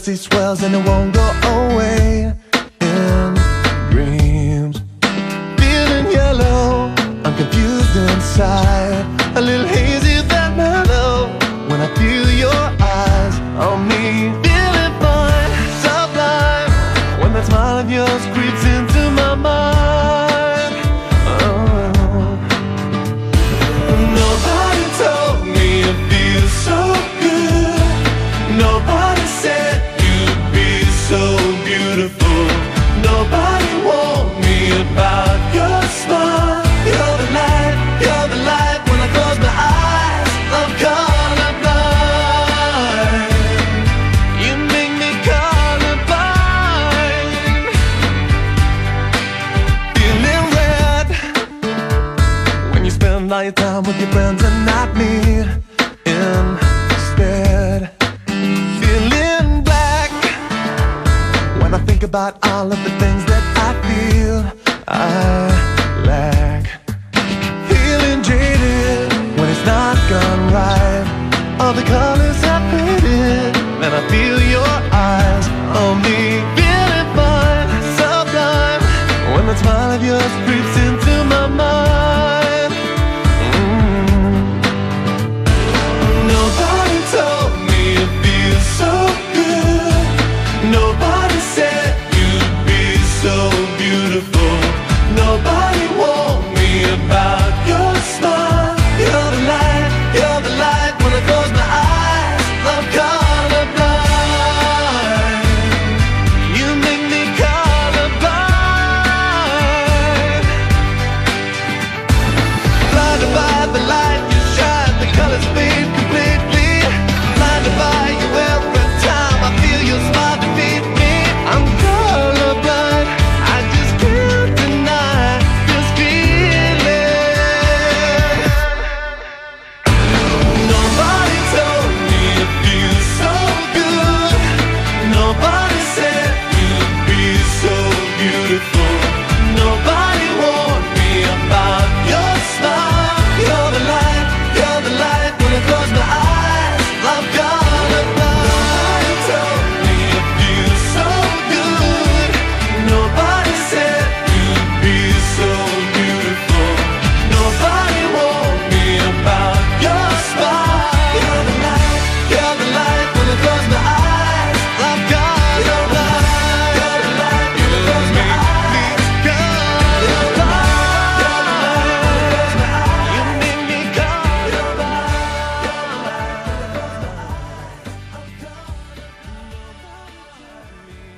jealousy swells and it won't go away. In dreams, feeling yellow, I'm confused inside, a little hazy that mellow when I feel your eyes on me. Feeling fine, sublime, when that smile of yours creeps into my mind. Oh. Nobody told me it feels so good. Nobody said you'd be so beautiful. Nobody warned me about your smile. You're the light, you're the light. When I close my eyes, I'm colorblind. You make me colorblind. Feeling red when you spend all your time with your friends and not me instead. Feeling black when I think about all of the things that I feel I lack. Feeling jaded when it's not gone right. All the colors have faded, and I feel your eyes on me. Feeling fine, sublime, when that smile of yours creeps